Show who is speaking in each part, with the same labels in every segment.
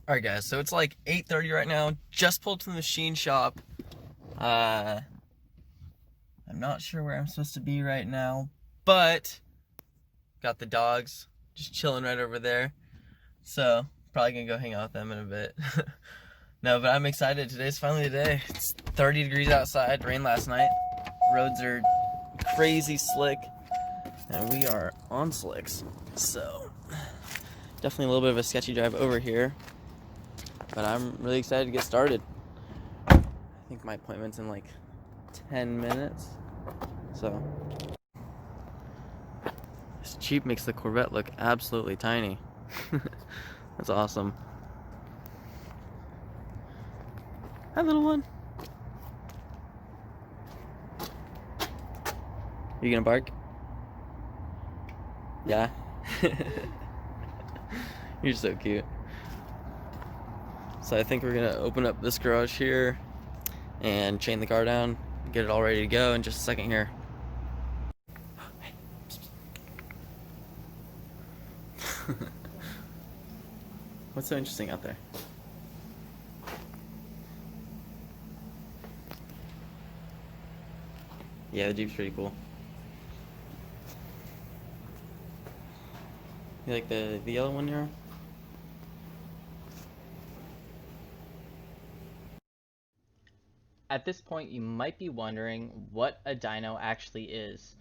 Speaker 1: Alright guys, so it's like 8:30 right now, just pulled to the machine shop. I'm not sure where I'm supposed to be right now, but got the dogs just chilling right over there. So, probably gonna go hang out with them in a bit. No, but I'm excited. Today's finally the day. It's 30 degrees outside, rained last night. Roads are crazy slick, and we are on slicks. So, definitely a little bit of a sketchy drive over here. But I'm really excited to get started. I think my appointment's in like 10 minutes. So, this Jeep makes the Corvette look absolutely tiny. That's awesome. Hi, little one. You gonna bark? Yeah? You're so cute. So I think we're gonna open up this garage here and chain the car down, get it all ready to go in just a second here. What's so interesting out there? Yeah, the Jeep's pretty cool. You like the yellow one here?
Speaker 2: At this point, you might be wondering what a dyno actually is.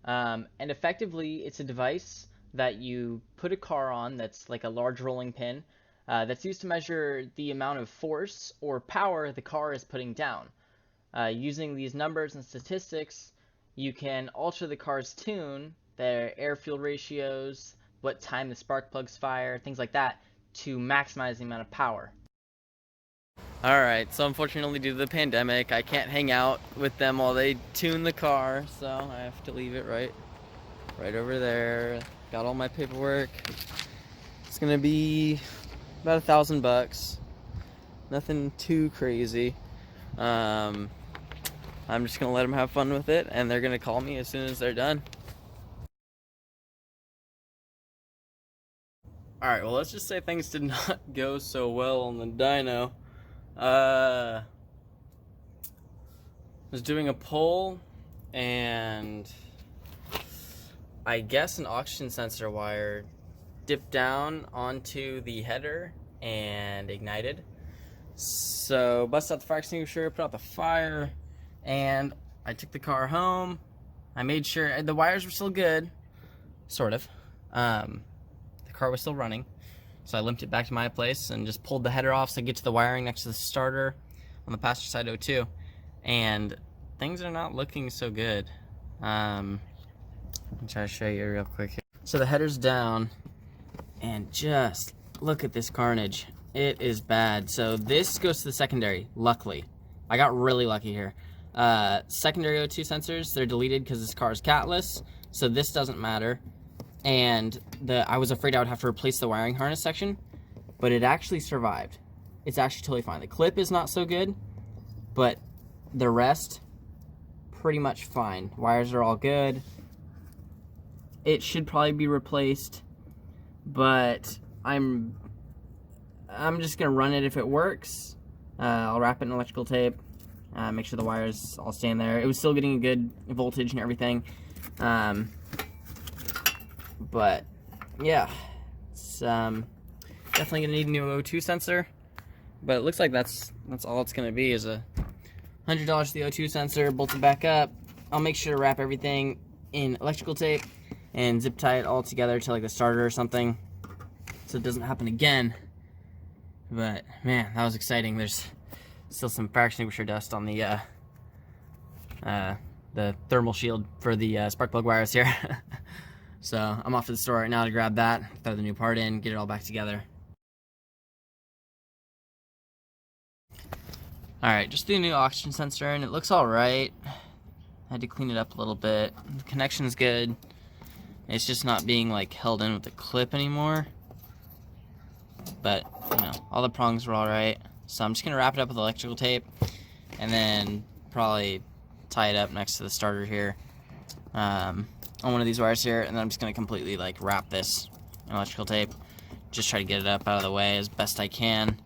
Speaker 2: And effectively, it's a device that you put a car on that's like a large rolling pin that's used to measure the amount of force or power the car is putting down. Using these numbers and statistics, you can alter the car's tune, their air-fuel ratios, what time the spark plugs fire, things like that, to maximize the amount of power.
Speaker 1: Alright, so unfortunately due to the pandemic, I can't hang out with them while they tune the car, so I have to leave it right over there. Got all my paperwork. It's gonna be about $1,000. Nothing too crazy. I'm just gonna let them have fun with it, and they're gonna call me as soon as they're done. Alright, well, let's just say things did not go so well on the dyno. Was doing a pull, and I guess an oxygen sensor wire dipped down onto the header and ignited. So busted out the fire extinguisher, put out the fire, and I took the car home. I made sure the wires were still good, sort of. The car was still running, so I limped it back to my place and just pulled the header off so I get to the wiring next to the starter on the passenger side O2, and things are not looking so good. Let me try to show you real quick here. So the header's down, and just look at this carnage. It is bad. So this goes to the secondary, luckily. I got really lucky here. Secondary O2 sensors, they're deleted because this car is catless, so this doesn't matter. And I was afraid I would have to replace the wiring harness section, but it actually survived. It's actually totally fine. The clip is not so good, but the rest, pretty much fine. Wires are all good. It should probably be replaced, but I'm just gonna run it if it works. I'll wrap it in electrical tape, make sure the wires all stay in there. It was still getting a good voltage and everything. But yeah, it's definitely gonna need a new O2 sensor. But it looks like that's all it's gonna be is a $100 for the O2 sensor, bolt it back up. I'll make sure to wrap everything in electrical tape and zip tie it all together to like the starter or something, so it doesn't happen again. But man, that was exciting. There's still some fire extinguisher dust on the thermal shield for the spark plug wires here. So I'm off to the store right now to grab that, throw the new part in, get it all back together. Alright, just the new oxygen sensor, and it looks alright. I had to clean it up a little bit. The connection's good. It's just not being like held in with the clip anymore. But, you know, all the prongs were alright. So I'm just gonna wrap it up with electrical tape and then probably tie it up next to the starter here. On one of these wires here, and then I'm just gonna completely like wrap this in electrical tape, just try to get it up out of the way as best I can,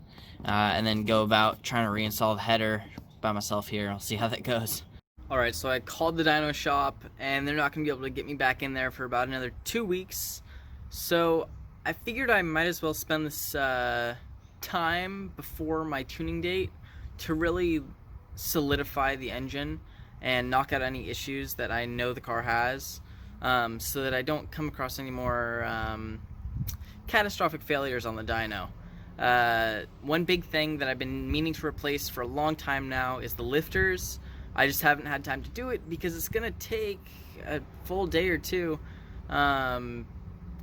Speaker 1: and then go about trying to reinstall the header by myself here. I'll see how that goes. Alright, so I called the dyno shop, and they're not going to be able to get me back in there for about another 2 weeks. So I figured I might as well spend this time before my tuning date to really solidify the engine and knock out any issues that I know the car has, so that I don't come across any more catastrophic failures on the dyno. One big thing that I've been meaning to replace for a long time now is the lifters. I just haven't had time to do it because it's gonna take a full day or two,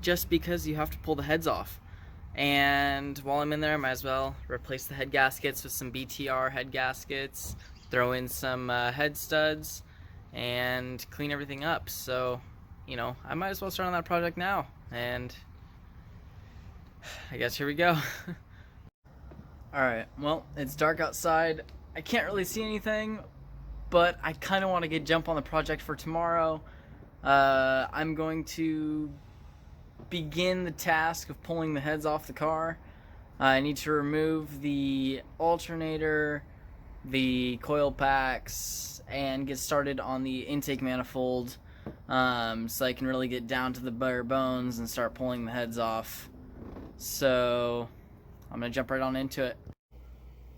Speaker 1: just because you have to pull the heads off. And while I'm in there, I might as well replace the head gaskets with some BTR head gaskets, throw in some head studs, and clean everything up. So, you know, I might as well start on that project now. And I guess here we go. Alright, well, it's dark outside. I can't really see anything, but I kind of want to get jump on the project for tomorrow. I'm going to begin the task of pulling the heads off the car. I need to remove the alternator, the coil packs, and get started on the intake manifold, so I can really get down to the bare bones and start pulling the heads off. So I'm gonna jump right on into it.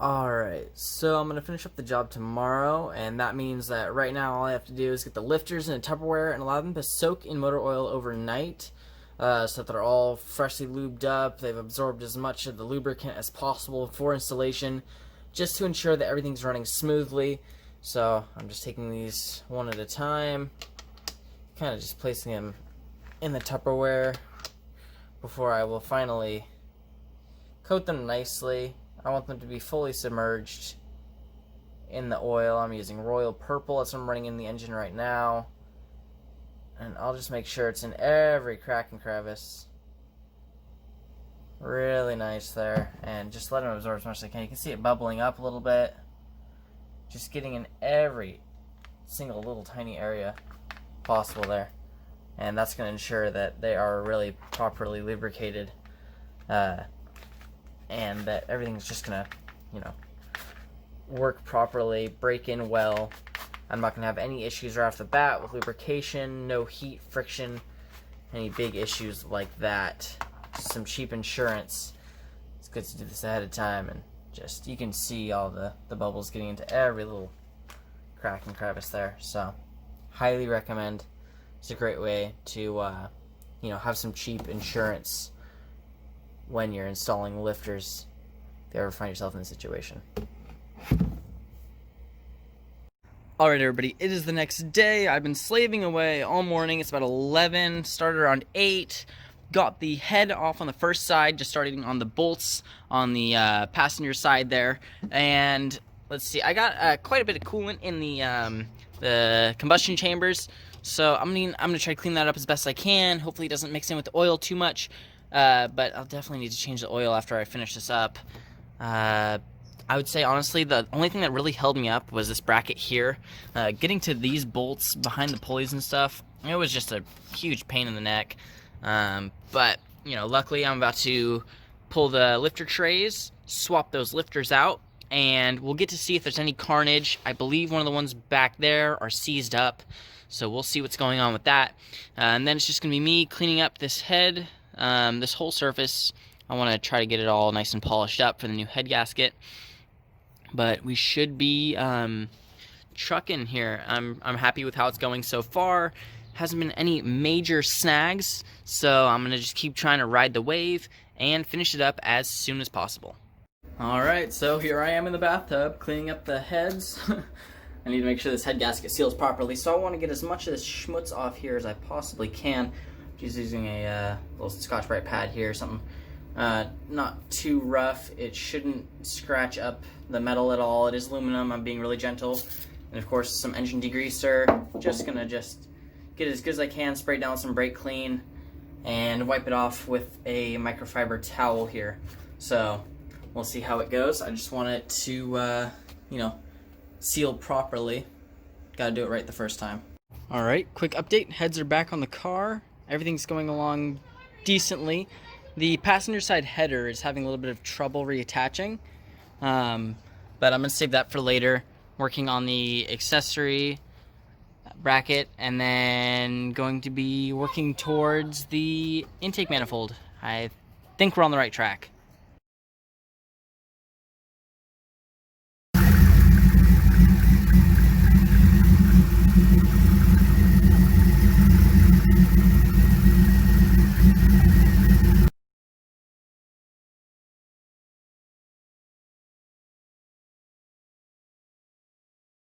Speaker 1: Alright, so I'm going to finish up the job tomorrow, and that means that right now all I have to do is get the lifters in a Tupperware and allow them to soak in motor oil overnight, so that they're all freshly lubed up. They've absorbed as much of the lubricant as possible for installation, just to ensure that everything's running smoothly. So I'm just taking these one at a time, kind of just placing them in the Tupperware before I will finally coat them nicely. I want them to be fully submerged in the oil. I'm using Royal Purple. That's what I'm running in the engine right now. And I'll just make sure it's in every crack and crevice. Really nice there. And just let them absorb as much as I can. You can see it bubbling up a little bit. Just getting in every single little tiny area possible there. And that's going to ensure that they are really properly lubricated. And that everything's just gonna, you know, work properly, break in well. I'm not gonna have any issues right off the bat with lubrication, no heat, friction, any big issues like that. Just some cheap insurance. It's good to do this ahead of time, and just, you can see all the bubbles getting into every little crack and crevice there. So, highly recommend. It's a great way to, you know, have some cheap insurance when you're installing lifters, if you ever find yourself in this situation. Alright everybody, it is the next day. I've been slaving away all morning. It's about 11, started around 8. Got the head off on the first side, just starting on the bolts on the passenger side there. And let's see, I got quite a bit of coolant in the combustion chambers. So I'm gonna try to clean that up as best I can. Hopefully it doesn't mix in with the oil too much. But I'll definitely need to change the oil after I finish this up. I would say, honestly, the only thing that really held me up was this bracket here. Getting to these bolts behind the pulleys and stuff, it was just a huge pain in the neck. But, you know, luckily I'm about to pull the lifter trays, swap those lifters out, and we'll get to see if there's any carnage. I believe one of the ones back there are seized up, so we'll see what's going on with that. And then it's just going to be me cleaning up this head. This whole surface. I want to try to get it all nice and polished up for the new head gasket, but we should be trucking here. I'm happy with how it's going so far. Hasn't been any major snags, so I'm gonna just keep trying to ride the wave and finish it up as soon as possible. Alright, so here I am in the bathtub cleaning up the heads. I need to make sure this head gasket seals properly, so I want to get as much of this schmutz off here as I possibly can. Just using a little Scotch-Brite pad here, something not too rough. It shouldn't scratch up the metal at all. It is aluminum. I'm being really gentle. And of course, some engine degreaser. Just gonna get it as good as I can, spray down some brake clean, and wipe it off with a microfiber towel here. So we'll see how it goes. I just want it to, you know, seal properly. Gotta do it right the first time. Alright, quick update. Heads are back on the car. Everything's going along decently. The passenger side header is having a little bit of trouble reattaching, but I'm going to save that for later, working on the accessory bracket, and then going to be working towards the intake manifold. I think we're on the right track.